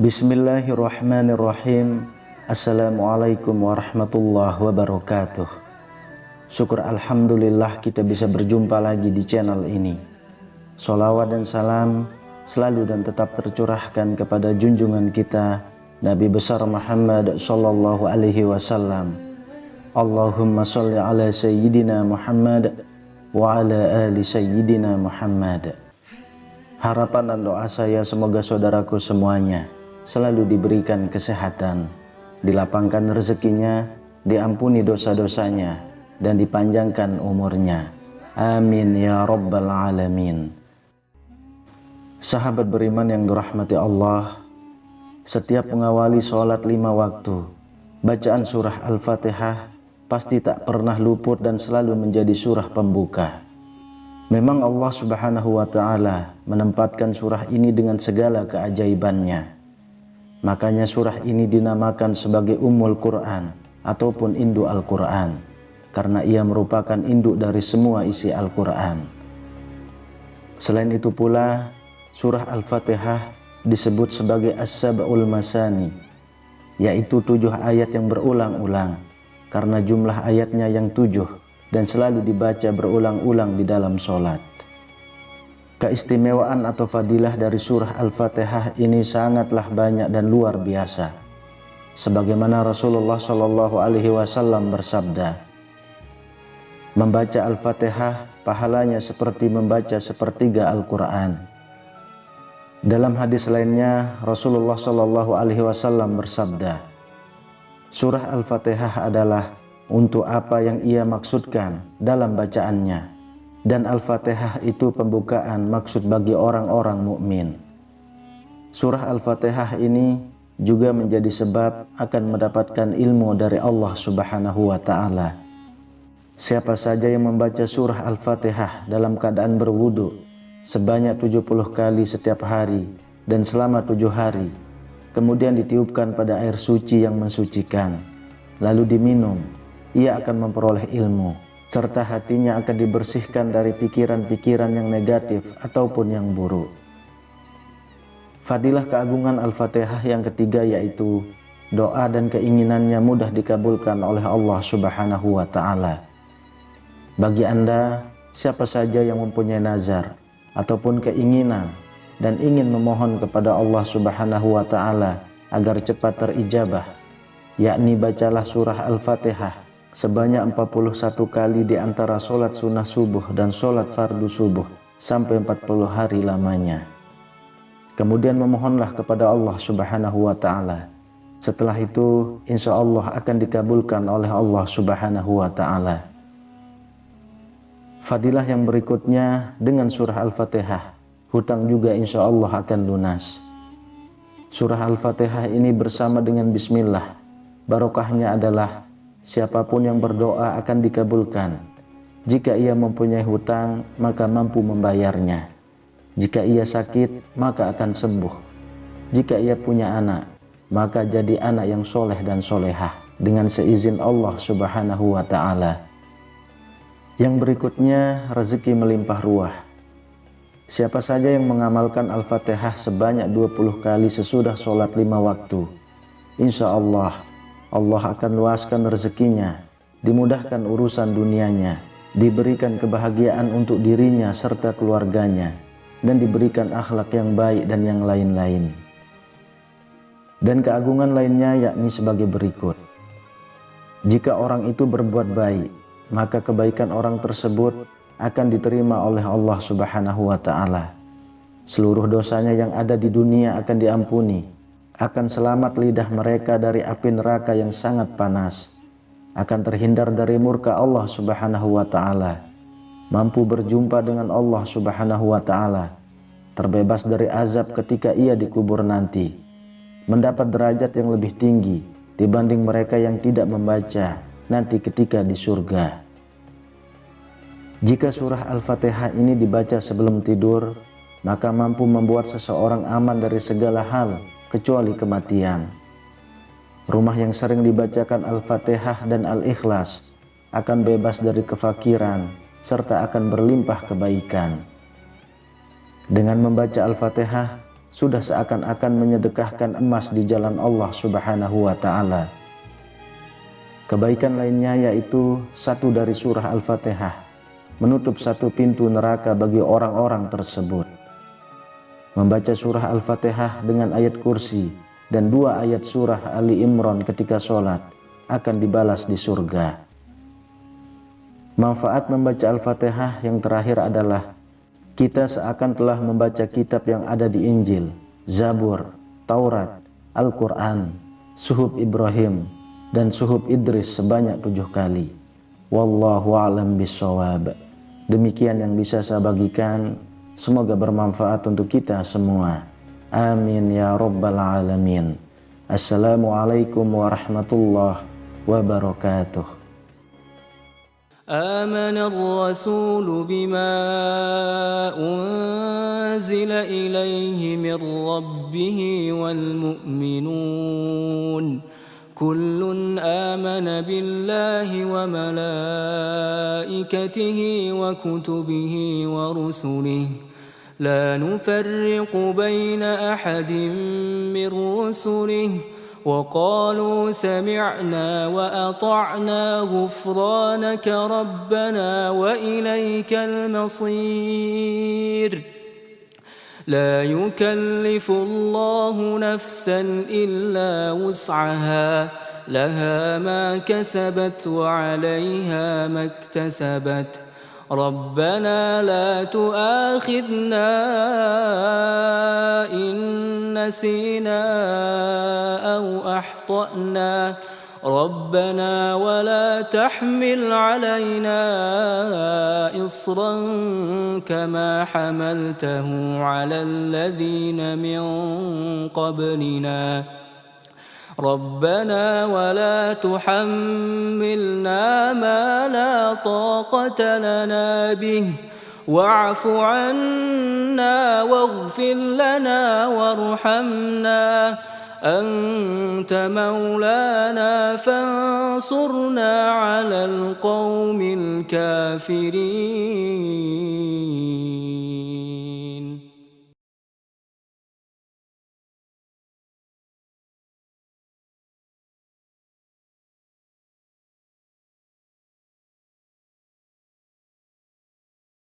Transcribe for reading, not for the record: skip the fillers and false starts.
Bismillahirrahmanirrahim. Assalamualaikum warahmatullahi wabarakatuh. Syukur alhamdulillah kita bisa berjumpa lagi di channel ini. Sholawat dan salam selalu dan tetap tercurahkan kepada junjungan kita Nabi besar Muhammad sallallahu alaihi wasallam. Allahumma sholli ala sayyidina Muhammad wa ala ali sayyidina Muhammad. Harapan dan doa saya semoga saudaraku semuanya selalu diberikan kesehatan, dilapangkan rezekinya, diampuni dosa-dosanya, dan dipanjangkan umurnya. Amin ya rabbal alamin. Sahabat beriman yang dirahmati Allah, setiap mengawali sholat 5 waktu, bacaan surah Al-Fatihah pasti tak pernah luput dan selalu menjadi surah pembuka. Memang Allah subhanahu wa ta'ala menempatkan surah ini dengan segala keajaibannya. Makanya surah ini dinamakan sebagai Ummul Quran ataupun induk Al-Quran, karena ia merupakan induk dari semua isi Al-Quran. Selain itu pula, surah Al-Fatihah disebut sebagai As-Sab'ul Masani, yaitu 7 ayat yang berulang-ulang, karena jumlah ayatnya yang 7 dan selalu dibaca berulang-ulang di dalam sholat. Keistimewaan atau fadilah dari surah Al-Fatihah ini sangatlah banyak dan luar biasa. Sebagaimana Rasulullah Shallallahu Alaihi Wasallam bersabda, membaca Al-Fatihah pahalanya seperti membaca sepertiga Al-Quran. Dalam hadis lainnya Rasulullah Shallallahu Alaihi Wasallam bersabda, surah Al-Fatihah adalah untuk apa yang ia maksudkan dalam bacaannya. Dan Al-Fatihah itu pembukaan maksud bagi orang-orang mukmin. Surah Al-Fatihah ini juga menjadi sebab akan mendapatkan ilmu dari Allah Subhanahu wa ta'ala. Siapa saja yang membaca surah Al-Fatihah dalam keadaan berwudu sebanyak 70 kali setiap hari dan selama 7 hari, kemudian ditiupkan pada air suci yang mensucikan, lalu diminum, ia akan memperoleh ilmu, serta hatinya akan dibersihkan dari pikiran-pikiran yang negatif ataupun yang buruk. Fadilah keagungan Al-Fatihah yang ketiga yaitu doa dan keinginannya mudah dikabulkan oleh Allah Subhanahu wa ta'ala. Bagi Anda, siapa saja yang mempunyai nazar ataupun keinginan dan ingin memohon kepada Allah Subhanahu wa ta'ala agar cepat terijabah, yakni bacalah surah Al-Fatihah sebanyak 41 kali di antara sholat sunnah subuh dan sholat fardu subuh sampai 40 hari lamanya. Kemudian memohonlah kepada Allah Subhanahu wa ta'ala. Setelah itu insya Allah akan dikabulkan oleh Allah Subhanahu wa ta'ala. Fadilah yang berikutnya dengan surah Al-Fatihah, hutang juga insya Allah akan lunas. Surah Al-Fatihah ini bersama dengan bismillah, barokahnya adalah siapapun yang berdoa akan dikabulkan. Jika ia mempunyai hutang, maka mampu membayarnya. Jika ia sakit, maka akan sembuh. Jika ia punya anak, maka jadi anak yang soleh dan solehah dengan seizin Allah Subhanahu wa ta'ala. Yang berikutnya, rezeki melimpah ruah. Siapa saja yang mengamalkan Al-Fatihah sebanyak 20 kali sesudah sholat 5 waktu, insya Allah akan luaskan rezekinya, dimudahkan urusan dunianya, diberikan kebahagiaan untuk dirinya serta keluarganya, dan diberikan akhlak yang baik dan yang lain-lain. Dan keagungan lainnya yakni sebagai berikut. Jika orang itu berbuat baik, maka kebaikan orang tersebut akan diterima oleh Allah Subhanahu wa ta'ala. Seluruh dosanya yang ada di dunia akan diampuni, akan selamat lidah mereka dari api neraka yang sangat panas, akan terhindar dari murka Allah Subhanahu wa ta'ala, mampu berjumpa dengan Allah Subhanahu wa ta'ala, terbebas dari azab ketika ia dikubur nanti, mendapat derajat yang lebih tinggi dibanding mereka yang tidak membaca nanti ketika di surga. Jika surah Al-Fatihah ini dibaca sebelum tidur, maka mampu membuat seseorang aman dari segala hal kecuali kematian. Rumah yang sering dibacakan Al-Fatihah dan Al-Ikhlas akan bebas dari kefakiran serta akan berlimpah kebaikan. Dengan membaca Al-Fatihah, sudah seakan-akan menyedekahkan emas di jalan Allah Subhanahu wa Ta'ala. Kebaikan lainnya yaitu satu dari surah Al-Fatihah menutup satu pintu neraka bagi orang-orang tersebut. Membaca surah Al-Fatihah dengan ayat kursi dan 2 ayat surah Ali Imran ketika sholat akan dibalas di surga. Manfaat membaca Al-Fatihah yang terakhir adalah kita seakan telah membaca kitab yang ada di Injil, Zabur, Taurat, Al-Quran, Suhuf Ibrahim, dan Suhuf Idris sebanyak 7 kali. Wallahu a'lam bishawab. Demikian yang bisa saya bagikan. Semoga bermanfaat untuk kita semua. Amin ya rabbal alamin. Assalamualaikum warahmatullahi wabarakatuh. آمن الرسول بما أنزل إليه من ربه والمؤمنون كل آمن بالله وملائكته وكتبه ورسله لا نفرق بين أحد من رسله وقالوا سمعنا وأطعنا غفرانك ربنا وإليك المصير لا يكلف الله نفسا إلا وسعها لها ما كسبت وعليها ما اكتسبت ربنا لا تؤاخذنا إن نسينا أو أخطأنا ربنا ولا تحمل علينا إصرا كما حملته على الذين من قبلنا ربنا ولا تحملنا ما لا طاقة لنا به واعف عنا واغفر لنا وارحمنا أنت مولانا فانصرنا على القوم الكافرين.